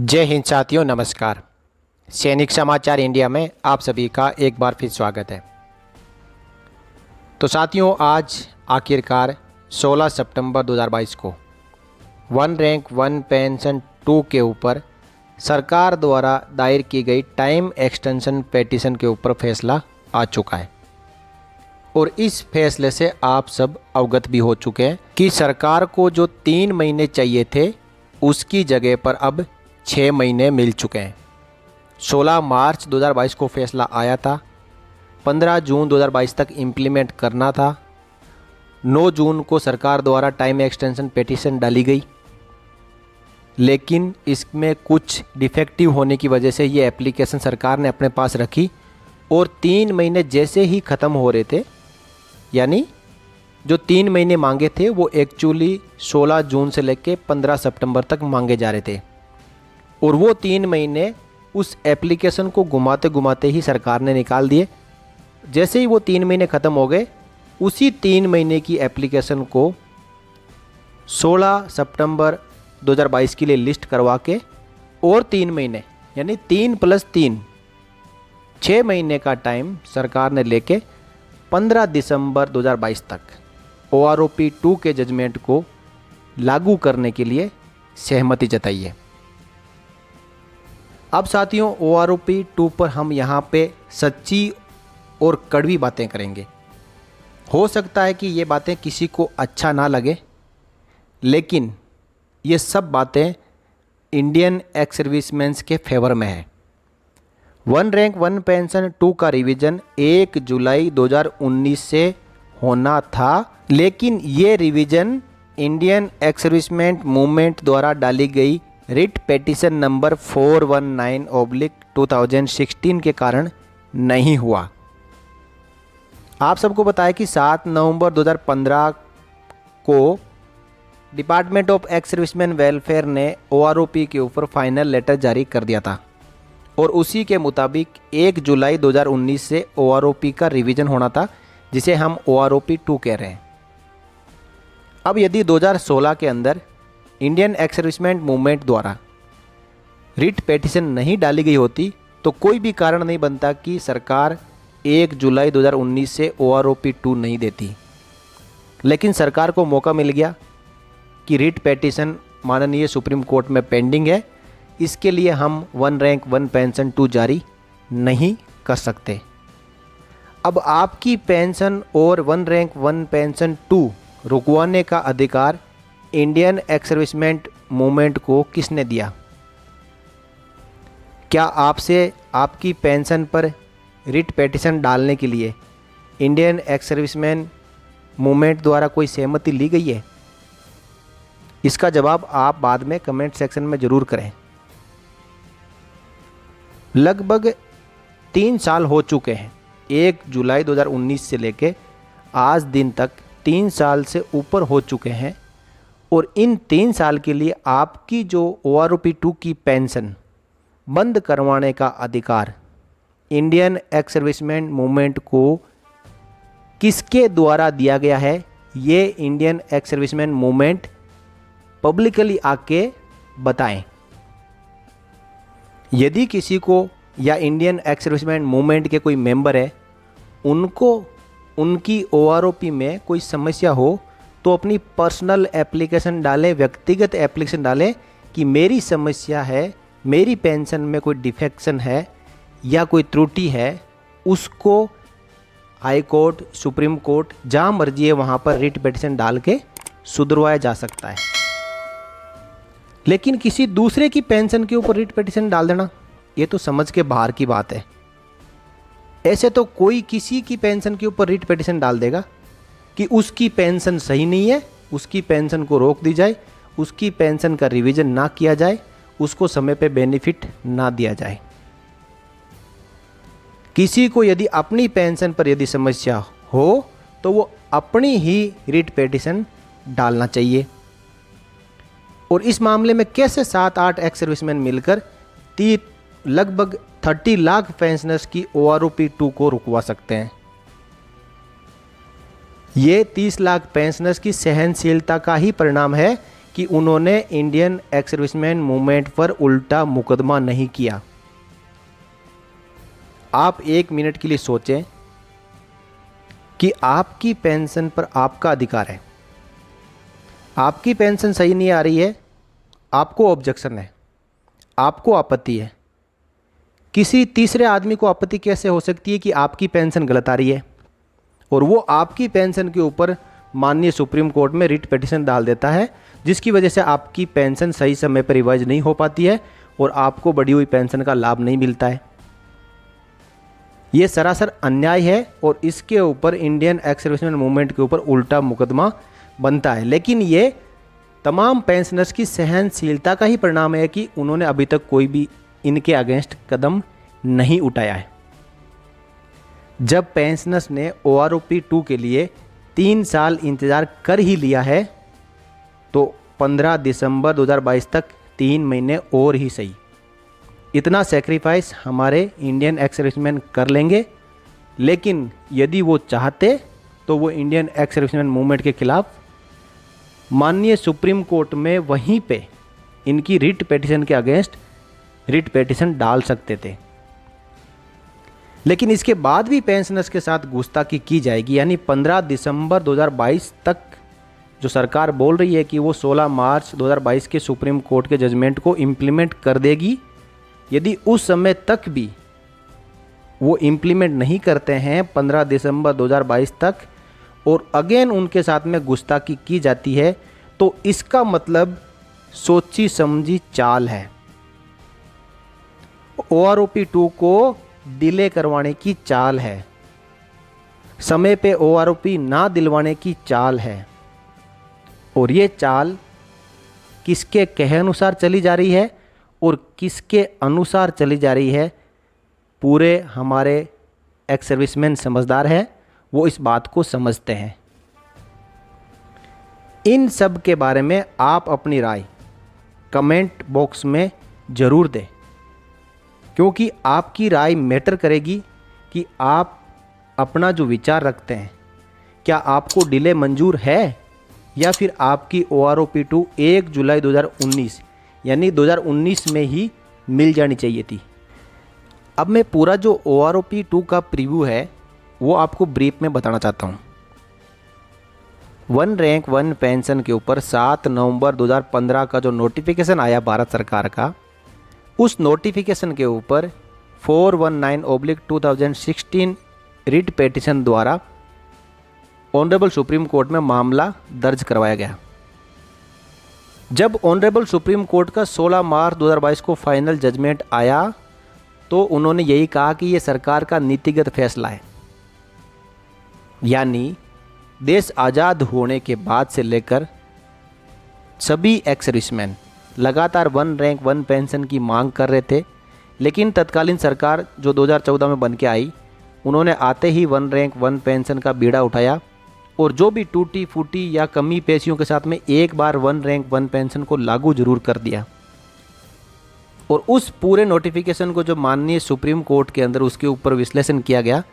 जय हिंद साथियों, नमस्कार। सैनिक समाचार इंडिया में आप सभी का एक बार फिर स्वागत है। तो साथियों, आज आखिरकार 16 सितंबर 2022 को वन रैंक वन पेंशन 2 के ऊपर सरकार द्वारा दायर की गई टाइम एक्सटेंशन पेटिशन के ऊपर फैसला आ चुका है और इस फैसले से आप सब अवगत भी हो चुके हैं कि सरकार को जो 3 महीने चाहिए थे उसकी जगह पर अब 6 महीने मिल चुके हैं। 16 मार्च 2022 को फैसला आया था, 15 जून 2022 तक इम्प्लीमेंट करना था, 9 जून को सरकार द्वारा टाइम एक्सटेंशन पेटिशन डाली गई, लेकिन इसमें कुछ डिफेक्टिव होने की वजह से ये एप्लीकेशन सरकार ने अपने पास रखी और 3 महीने जैसे ही ख़त्म हो रहे थे, यानी जो 3 महीने मांगे थे वो एक्चुअली 16 जून से लेकर 15 सितंबर तक मांगे जा रहे थे और वो 3 महीने उस एप्लीकेशन को घुमाते घुमाते ही सरकार ने निकाल दिए। जैसे ही वो 3 महीने ख़त्म हो गए, उसी 3 महीने की एप्लीकेशन को 16 सितंबर 2022 के लिए लिस्ट करवा के और 3 महीने यानी 3 + 3 6 महीने का टाइम सरकार ने लेके 15 दिसंबर 2022 तक OROP 2 के जजमेंट को लागू करने के लिए सहमति जताई है। अब साथियों, OROP 2 पर हम यहाँ पे सच्ची और कड़वी बातें करेंगे। हो सकता है कि ये बातें किसी को अच्छा ना लगे, लेकिन ये सब बातें इंडियन एक्स सर्विसमैन्स के फेवर में है। वन रैंक वन पेंशन 2 का रिवीजन 1 जुलाई 2019 से होना था, लेकिन ये revision Indian ex serviceman movement द्वारा डाली गई रिट पेटिशन नंबर 419/2016 के कारण नहीं हुआ। आप सबको बताया कि 7 नवंबर 2015 को department of ex serviceman welfare ने OROP के ऊपर फाइनल लेटर जारी कर दिया था और उसी के मुताबिक 1 जुलाई 2019 से OROP का रिवीजन होना था, जिसे हम OROP 2 कह रहे हैं। अब यदि 2016 के अंदर इंडियन एक्स सर्विसमैन मूवमेंट द्वारा रिट पेटिशन नहीं डाली गई होती तो कोई भी कारण नहीं बनता कि सरकार 1 जुलाई 2019 से OROP 2 नहीं देती। लेकिन सरकार को मौका मिल गया कि रिट पेटिशन माननीय सुप्रीम कोर्ट में पेंडिंग है, इसके लिए हम वन रैंक वन पेंशन 2 जारी नहीं कर सकते। अब आपकी पेंशन और वन रैंक वन पेंशन 2 रुकवाने का अधिकार इंडियन एक्स सर्विसमैन मूवमेंट को किसने दिया? क्या आपसे आपकी पेंशन पर रिट पेटिशन डालने के लिए इंडियन एक्स सर्विसमैन मूवमेंट द्वारा कोई सहमति ली गई है? इसका जवाब आप बाद में कमेंट सेक्शन में ज़रूर करें। लगभग 3 साल हो चुके हैं, 1 जुलाई 2019 से लेके आज दिन तक 3 साल से ऊपर हो चुके हैं और इन 3 साल के लिए आपकी जो OROP 2 की पेंशन बंद करवाने का अधिकार इंडियन एक्स सर्विसमैन मूवमेंट को किसके द्वारा दिया गया है, ये Indian ex serviceman movement publicly आके बताएं। यदि किसी को या इंडियन एक्स सर्विसमैन मूवमेंट के कोई मेंबर है, उनको उनकी OROP में कोई समस्या हो तो अपनी पर्सनल एप्लीकेशन डालें, व्यक्तिगत एप्लीकेशन डालें कि मेरी समस्या है, मेरी पेंशन में कोई डिफेक्शन है या कोई त्रुटि है, उसको हाई कोर्ट, सुप्रीम कोर्ट, जहाँ मर्जी है वहाँ पर रिट पेटिशन डाल के सुधरवाया जा सकता है। लेकिन किसी दूसरे की पेंशन के ऊपर रिट पेटिशन डाल देना, ये तो समझ के बाहर की बात है। ऐसे तो कोई किसी की पेंशन के ऊपर रिट पेटिशन डाल देगा कि उसकी पेंशन सही नहीं है, उसकी पेंशन को रोक दी जाए, उसकी पेंशन का रिवीजन ना किया जाए, उसको समय पे बेनिफिट ना दिया जाए। किसी को यदि अपनी पेंशन पर यदि समस्या हो तो वो अपनी ही रिट पेटिशन डालना चाहिए। और इस मामले में कैसे 7-8 एक्स सर्विसमैन मिलकर लगभग 30 लाख पेंशनर्स की OROP 2 को रुकवा सकते हैं? ये 30 लाख पेंशनर्स की सहनशीलता का ही परिणाम है कि उन्होंने इंडियन एक्स सर्विसमैन मूवमेंट पर उल्टा मुकदमा नहीं किया। आप 1 मिनट के लिए सोचें कि आपकी पेंशन पर आपका अधिकार है, आपकी पेंशन सही नहीं आ रही है, आपको ऑब्जेक्शन है, आपको आपत्ति है। किसी तीसरे आदमी को आपत्ति कैसे हो सकती है कि आपकी पेंशन गलत आ रही है, और वो आपकी पेंशन के ऊपर माननीय सुप्रीम कोर्ट में रिट पिटीशन डाल देता है, जिसकी वजह से आपकी पेंशन सही समय पर रिवाइज नहीं हो पाती है और आपको बढ़ी हुई पेंशन का लाभ नहीं मिलता है। ये सरासर अन्याय है और इसके ऊपर इंडियन एक्स सर्विसमैन मूवमेंट के ऊपर उल्टा मुकदमा बनता है। लेकिन ये तमाम पेंशनर्स की सहनशीलता का ही परिणाम है कि उन्होंने अभी तक कोई भी इनके अगेंस्ट कदम नहीं उठाया है। जब पेंशनर्स ने OROP 2 के लिए 3 साल इंतज़ार कर ही लिया है तो 15 दिसंबर 2022 तक 3 महीने और ही सही, इतना सेक्रीफाइस हमारे इंडियन एक्स सर्विसमैन कर लेंगे। लेकिन यदि वो चाहते तो वो इंडियन एक्स सर्विसमैन मूवमेंट के खिलाफ माननीय सुप्रीम कोर्ट में वहीं पे इनकी रिट पिटीशन के अगेंस्ट रिट पिटीशन डाल सकते थे। लेकिन इसके बाद भी पेंशनर्स के साथ गुस्ताखी की जाएगी, यानी 15 दिसंबर 2022 तक जो सरकार बोल रही है कि वो 16 मार्च 2022 के सुप्रीम कोर्ट के जजमेंट को इम्प्लीमेंट कर देगी, यदि उस समय तक भी वो इम्प्लीमेंट नहीं करते हैं 15 दिसंबर 2022 तक और अगेन उनके साथ में गुस्ताखी की जाती है, तो इसका मतलब सोची समझी चाल है। OROP 2 को डिले करवाने की चाल है, समय पे OROP ना दिलवाने की चाल है। और ये चाल किसके कहे अनुसार चली जा रही है और किसके अनुसार चली जा रही है, पूरे हमारे एक्स सर्विसमैन समझदार हैं, वो इस बात को समझते हैं। इन सब के बारे में आप अपनी राय कमेंट बॉक्स में ज़रूर दें, क्योंकि आपकी राय मैटर करेगी कि आप अपना जो विचार रखते हैं, क्या आपको डिले मंजूर है या फिर आपकी OROP 2 1 जुलाई 2019 यानी 2019 में ही मिल जानी चाहिए थी। अब मैं पूरा जो OROP 2 का प्रीव्यू है वो आपको ब्रीफ में बताना चाहता हूँ। 1 रैंक 1 पेंशन के ऊपर 7 नवंबर 2015 का जो नोटिफिकेशन आया भारत सरकार का, उस नोटिफिकेशन के ऊपर 419/2016 रिट पिटीशन द्वारा ऑनरेबल सुप्रीम कोर्ट में मामला दर्ज करवाया गया। जब ऑनरेबल सुप्रीम कोर्ट का 16 मार्च 2022 को फाइनल जजमेंट आया तो उन्होंने यही कहा कि ये सरकार का नीतिगत फैसला है, यानी देश आज़ाद होने के बाद से लेकर सभी एक्स सर्विसमैन लगातार 1 रैंक 1 पेंशन की मांग कर रहे थे। लेकिन तत्कालीन सरकार जो 2014 में बन के आई, उन्होंने आते ही 1 रैंक 1 पेंशन का बीड़ा उठाया और जो भी टूटी फूटी या कमी पेशियों के साथ में एक बार 1 रैंक 1 पेंशन को लागू जरूर कर दिया। और उस पूरे नोटिफिकेशन को जो माननीय सुप्रीम कोर्ट के अंदर उसके ऊपर विश्लेषण किया गया,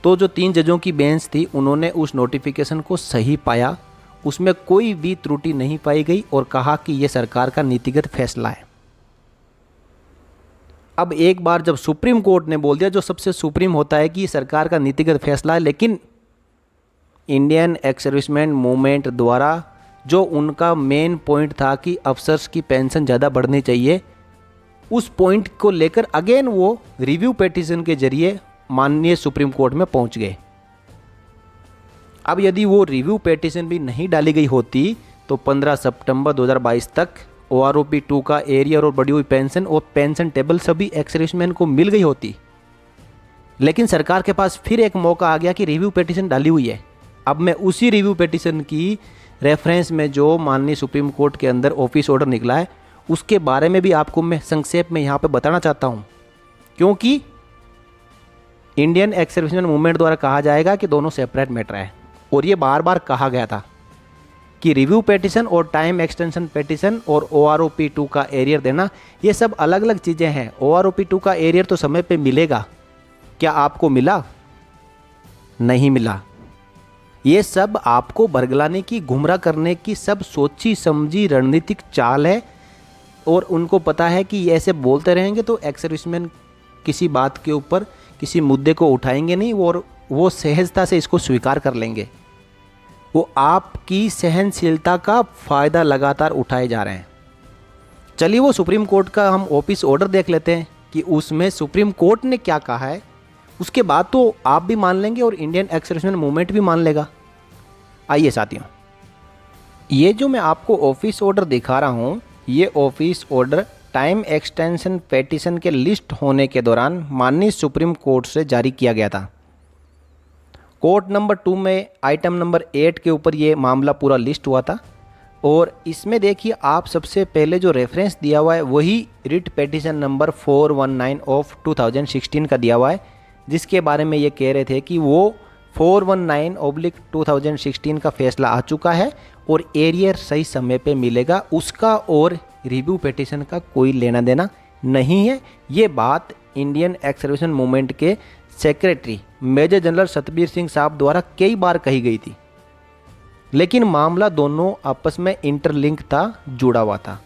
तो जो 3 जजों की बेंच थी उन्होंने उस नोटिफिकेशन को सही पाया, उसमें कोई भी त्रुटि नहीं पाई गई और कहा कि यह सरकार का नीतिगत फैसला है। अब एक बार जब सुप्रीम कोर्ट ने बोल दिया, जो सबसे सुप्रीम होता है, कि ये सरकार का नीतिगत फैसला है, लेकिन इंडियन एक्स सर्विसमैन मूवमेंट द्वारा जो उनका मेन पॉइंट था कि अफसर्स की पेंशन ज़्यादा बढ़नी चाहिए, उस पॉइंट को लेकर अगेन वो रिव्यू पिटीशन के जरिए माननीय सुप्रीम कोर्ट में पहुंच गए। अब यदि वो रिव्यू पिटीशन भी नहीं डाली गई होती तो 15 सितंबर 2022 तक OROP 2 का एरियर और बढ़ी हुई पेंशन और पेंशन टेबल सभी एक्स सर्विसमैन को मिल गई होती। लेकिन सरकार के पास फिर एक मौका आ गया कि रिव्यू पिटीशन डाली हुई है। अब मैं उसी रिव्यू पिटीशन की रेफरेंस में जो माननीय सुप्रीम कोर्ट के अंदर ऑफिस ऑर्डर निकला है उसके बारे में भी आपको मैं संक्षेप में यहाँ पे बताना चाहता हूँ, क्योंकि इंडियन एक्स सर्विसमैन मूवमेंट द्वारा कहा जाएगा कि दोनों सेपरेट मैटर है। और ये बार बार कहा गया था कि रिव्यू पिटीशन और टाइम एक्सटेंशन पिटीशन और OROP 2 का एरियर देना, ये सब अलग अलग चीज़ें हैं। OROP 2 का एरियर तो समय पे मिलेगा, क्या आपको मिला? नहीं मिला। ये सब आपको बरगलाने की, गुमराह करने की सब सोची समझी रणनीतिक चाल है। और उनको पता है कि ये ऐसे बोलते रहेंगे तो एक्स सर्विसमैन किसी बात के ऊपर, किसी मुद्दे को उठाएंगे नहीं और वो सहजता से इसको स्वीकार कर लेंगे। वो आपकी सहनशीलता का फ़ायदा लगातार उठाए जा रहे हैं। चलिए वो सुप्रीम कोर्ट का हम ऑफिस ऑर्डर देख लेते हैं कि उसमें सुप्रीम कोर्ट ने क्या कहा है। उसके बाद तो आप भी मान लेंगे और इंडियन एक्स सर्विसमैन मूवमेंट भी मान लेगा। आइए साथियों, ये जो मैं आपको ऑफिस ऑर्डर दिखा रहा हूँ, ये office order time extension petition के लिस्ट होने के दौरान माननीय सुप्रीम कोर्ट से जारी किया गया था। कोर्ट नंबर 2 में आइटम नंबर 8 के ऊपर ये मामला पूरा लिस्ट हुआ था। और इसमें देखिए आप सबसे पहले जो रेफरेंस दिया हुआ है वही रिट पेटिशन नंबर 419 ऑफ 2016 का दिया हुआ है, जिसके बारे में ये कह रहे थे कि वो 419/2016 का फैसला आ चुका है और एरियर सही समय पे मिलेगा, उसका और रिव्यू पेटिशन का कोई लेना देना नहीं है। ये बात इंडियन एक्स सर्विसमैन मूवमेंट के secretary major general Satbir Singh साहब द्वारा कई बार कही गई थी। लेकिन मामला दोनों आपस में इंटरलिंक था, जुड़ा हुआ था।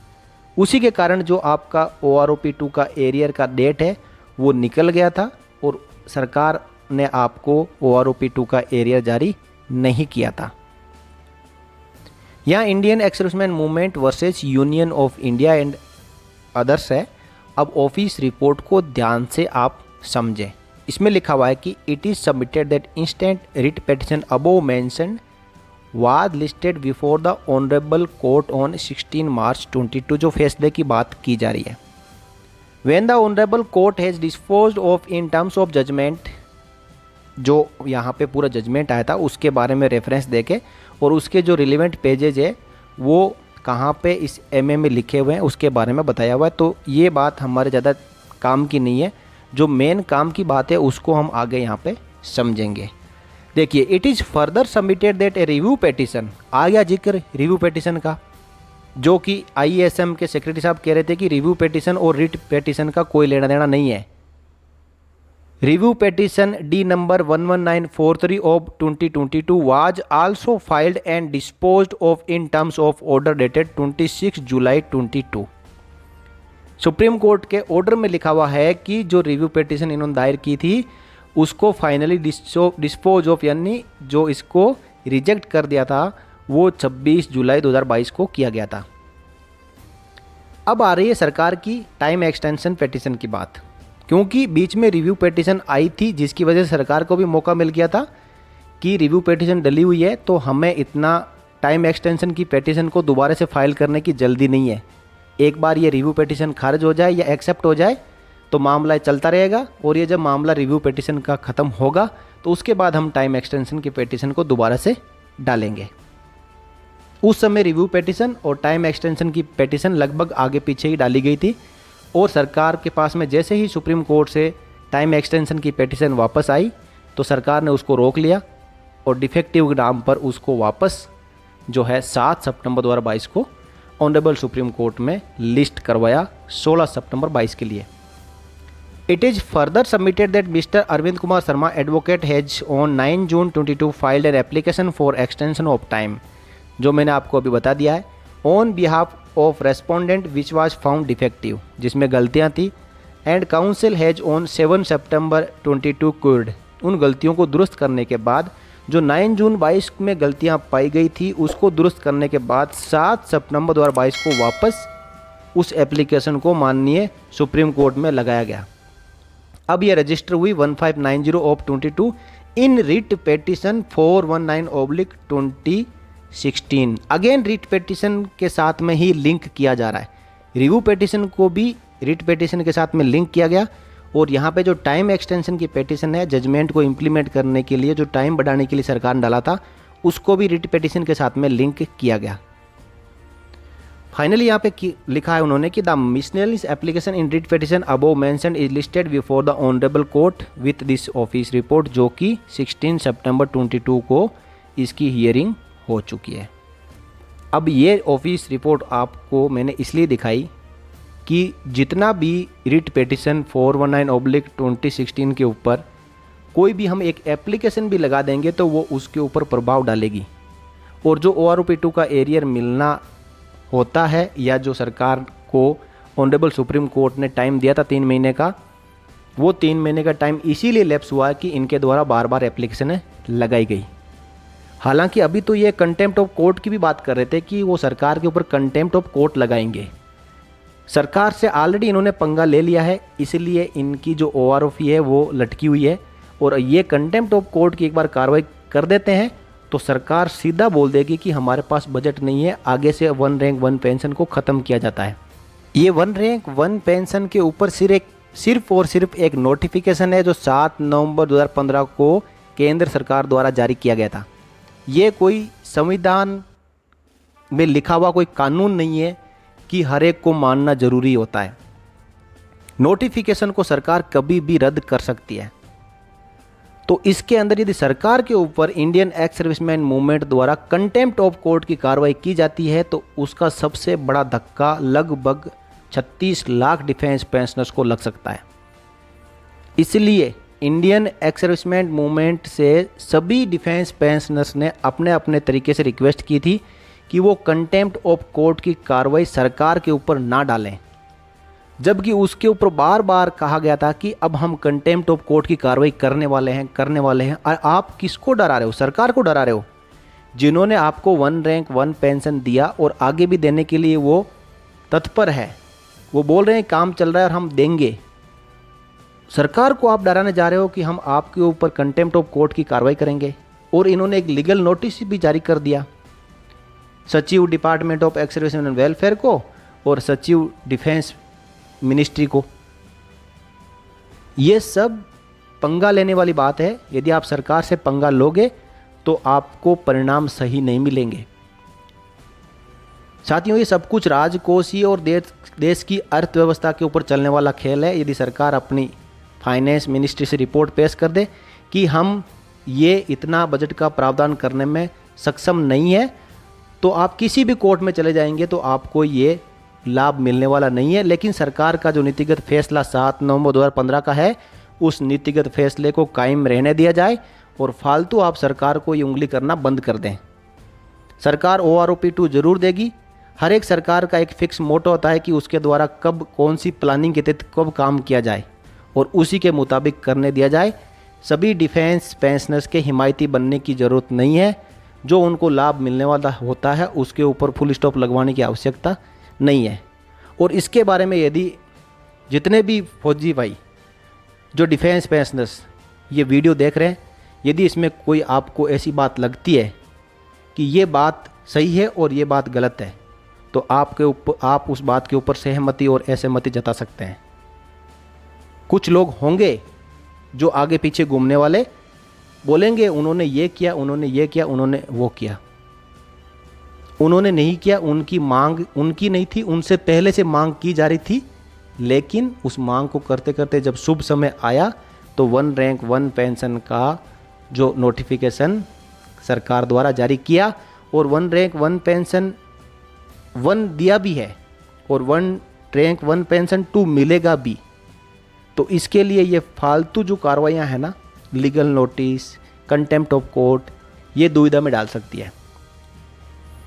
उसी के कारण जो आपका OROP 2 का एरियर का डेट है वो निकल गया था और सरकार ने आपको OROP 2 का एरियर जारी नहीं किया था। यहाँ Indian ex serviceman movement versus union of India and others है। अब ऑफिस रिपोर्ट को ध्यान से आप समझें। इसमें लिखा हुआ है कि it is submitted that instant writ petition above mentioned was listed before the honourable court on 16 March 22, जो फैसले की बात की जा रही है। When the honourable court has disposed of in terms of judgment, जो यहाँ पे पूरा जजमेंट आया था उसके बारे में रेफरेंस देके और उसके जो रिलेवेंट पेजेज है वो कहाँ पे इस एमए में लिखे हुए हैं उसके बारे में बताया हुआ है। तो ये बात हमारे ज़्यादा काम की नहीं है, जो मेन काम की बात है उसको हम आगे यहाँ पे समझेंगे। देखिए, it is further submitted that a review petition, आ गया जिक्र रिव्यू पेटिशन का, जो कि IASM के सेक्रेटरी साहब कह रहे थे कि रिव्यू पेटिशन और रिट पेटिशन का कोई लेना देना नहीं है। Review petition D number 11943 of 2022 was also filed and disposed of in terms of order dated 26 July 22। Supreme court के ऑर्डर में लिखा हुआ है कि जो रिव्यू पेटिशन इन्होंने दायर की थी उसको फाइनली डिस्पोज ऑफ, यानी जो इसको रिजेक्ट कर दिया था वो 26 जुलाई 2022 को किया गया था। अब आ रही है सरकार की टाइम एक्सटेंशन पेटिशन की बात, क्योंकि बीच में रिव्यू पेटिशन आई थी जिसकी वजह से सरकार को भी मौका मिल गया था कि रिव्यू पेटिशन डली हुई है तो हमें इतना टाइम एक्सटेंशन की पेटिशन को दोबारा से फाइल करने की जल्दी नहीं है। एक बार ये रिव्यू पेटिशन खारिज हो जाए या एक्सेप्ट हो जाए तो मामला चलता रहेगा और ये जब मामला रिव्यू पेटिशन का ख़त्म होगा तो उसके बाद हम टाइम एक्सटेंशन की पेटिशन को दोबारा से डालेंगे। उस समय रिव्यू पेटिशन और टाइम एक्सटेंशन की पेटिशन लगभग आगे पीछे ही डाली गई थी और सरकार के पास में जैसे ही सुप्रीम कोर्ट से टाइम एक्सटेंशन की पेटिशन वापस आई तो सरकार ने उसको रोक लिया और डिफेक्टिव नाम पर उसको वापस जो है 7 सितंबर 2022 को ऑनरेबल सुप्रीम कोर्ट में लिस्ट करवाया 16 सितंबर 22 के लिए। It is further submitted that mister Arvind Kumar Sharma advocate has on 9 June 22 filed an application for extension of time, जो मैंने आपको अभी बता दिया है, on behalf of respondent which was found defective, जिसमें गलतियां थी, and council has on 7 September 22 cured, उन गलतियों को दुरुस्त करने के बाद जो 9 जून 22 में गलतियां पाई गई थी उसको दुरुस्त करने के बाद 7 सितंबर 2022 को वापस उस एप्लीकेशन को माननीय सुप्रीम कोर्ट में लगाया गया। अब यह रजिस्टर हुई 1590 of 22 in writ petition 419/2016। Again writ petition के साथ में ही लिंक किया जा रहा है, रिव्यू पेटिशन को भी रिट पेटिशन के साथ में लिंक किया गया और यहाँ पे जो टाइम एक्सटेंशन की पेटिशन है जजमेंट को इम्प्लीमेंट करने के लिए, जो टाइम बढ़ाने के लिए सरकार ने डाला था, उसको भी रिट पेटिशन के साथ में लिंक किया गया। फाइनली यहाँ पे लिखा है उन्होंने कि the miscellaneous application in writ petition above mentioned is listed before the honourable court with this office report, जो कि 16 सितंबर 22 को इसकी हियरिंग हो चुकी है। अब ये ऑफिस रिपोर्ट आपको मैंने इसलिए दिखाई कि जितना भी रिट पेटिशन 419/2016 के ऊपर कोई भी हम एक एप्लीकेशन भी लगा देंगे तो वो उसके ऊपर प्रभाव डालेगी। और जो OROP2 का एरियर मिलना होता है, या जो सरकार को ऑनरेबल सुप्रीम कोर्ट ने टाइम दिया था 3 महीने का, वो 3 महीने का टाइम इसीलिए लैप्स हुआ कि इनके द्वारा बार बार एप्लीकेशनें लगाई गई। हालांकि अभी तो ये कंटेम्प्ट ऑफ कोर्ट की भी बात कर रहे थे कि वो सरकार के ऊपर कंटेम्प्ट ऑफ कोर्ट लगाएंगे। सरकार से ऑलरेडी इन्होंने पंगा ले लिया है, इसलिए इनकी जो OROP है वो लटकी हुई है। और ये कंटेम्प्ट ऑफ कोर्ट की एक बार कार्रवाई कर देते हैं तो सरकार सीधा बोल देगी कि हमारे पास बजट नहीं है, आगे से 1 रैंक 1 पेंशन को ख़त्म किया जाता है। ये 1 रैंक 1 पेंशन के ऊपर सिर्फ और सिर्फ एक नोटिफिकेशन है जो 7 नवंबर 2015 को केंद्र सरकार द्वारा जारी किया गया था। ये कोई संविधान में लिखा हुआ कोई कानून नहीं है कि हर एक को मानना जरूरी होता है। नोटिफिकेशन को सरकार कभी भी रद्द कर सकती है। तो इसके अंदर यदि सरकार के ऊपर इंडियन एक्स सर्विसमैन मूवमेंट द्वारा कंटेम्प्ट ऑफ कोर्ट की कार्रवाई की जाती है तो उसका सबसे बड़ा धक्का लगभग 36 लाख डिफेंस पेंशनर्स को लग सकता है। इसलिए इंडियन एक्स सर्विसमैन मूवमेंट से सभी डिफेंस पेंशनर्स ने अपने अपने तरीके से रिक्वेस्ट की थी कि वो कंटेम्प्ट ऑफ कोर्ट की कार्रवाई सरकार के ऊपर ना डालें, जबकि उसके ऊपर बार बार कहा गया था कि अब हम कंटेम्प्ट ऑफ कोर्ट की कार्रवाई करने वाले हैं। और आप किसको डरा रहे हो? सरकार को डरा रहे हो, जिन्होंने आपको 1 रैंक 1 पेंशन दिया और आगे भी देने के लिए वो तत्पर है। वो बोल रहे हैं काम चल रहा है और हम देंगे। सरकार को आप डराने जा रहे हो कि हम आपके ऊपर कंटेम्प्ट ऑफ कोर्ट की कार्रवाई करेंगे। और इन्होंने एक लीगल नोटिस भी जारी कर दिया सचिव department of ex serviceman welfare को और सचिव डिफेंस मिनिस्ट्री को। ये सब पंगा लेने वाली बात है। यदि आप सरकार से पंगा लोगे तो आपको परिणाम सही नहीं मिलेंगे। साथियों, ये सब कुछ राजकोषीय और देश की अर्थव्यवस्था के ऊपर चलने वाला खेल है। यदि सरकार अपनी फाइनेंस मिनिस्ट्री से रिपोर्ट पेश कर दे कि हम ये इतना बजट का प्रावधान करने में सक्षम नहीं है, तो आप किसी भी कोर्ट में चले जाएंगे तो आपको ये लाभ मिलने वाला नहीं है। लेकिन सरकार का जो नीतिगत फैसला 7 नवंबर 2015 का है, उस नीतिगत फैसले को कायम रहने दिया जाए और फालतू आप सरकार को ये उंगली करना बंद कर दें। सरकार OROP2 जरूर देगी। हर एक सरकार का एक फिक्स मोटो होता है कि उसके द्वारा कब कौन सी प्लानिंग के तहत कब काम किया जाए और उसी के मुताबिक करने दिया जाए। सभी डिफेंस पेंशनर्स के हिमायती बनने की ज़रूरत नहीं है। जो उनको लाभ मिलने वाला होता है उसके ऊपर फुल स्टॉप लगवाने की आवश्यकता नहीं है। और इसके बारे में यदि जितने भी फौजी भाई जो डिफेंस पेंशनर्स ये वीडियो देख रहे हैं, यदि इसमें कोई आपको ऐसी बात लगती है कि ये बात सही है और ये बात गलत है, तो आप उस बात के ऊपर सहमति और असहमति जता सकते हैं। कुछ लोग होंगे जो आगे पीछे घूमने वाले, बोलेंगे उन्होंने ये किया, उन्होंने ये किया, उन्होंने वो किया। उन्होंने नहीं किया, उनकी मांग उनकी नहीं थी, उनसे पहले से मांग की जा रही थी। लेकिन उस मांग को करते करते जब शुभ समय आया तो 1 रैंक 1 पेंशन का जो नोटिफिकेशन सरकार द्वारा जारी किया और 1 रैंक 1 पेंशन 1 दिया भी है और 1 रैंक 1 पेंशन 2 मिलेगा भी। तो इसके लिए ये फालतू जो कार्रवाइयाँ हैं ना, legal notice, contempt of court, ये दुविधा में डाल सकती है।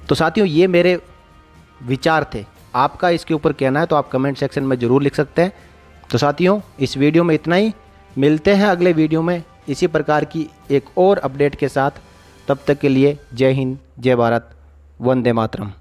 तो साथियों, ये मेरे विचार थे। आपका इसके ऊपर कहना है तो आप कमेंट सेक्शन में ज़रूर लिख सकते हैं। तो साथियों, इस वीडियो में इतना ही। मिलते हैं अगले वीडियो में इसी प्रकार की एक और अपडेट के साथ। तब तक के लिए जय हिंद, जय भारत, वंदे मातरम।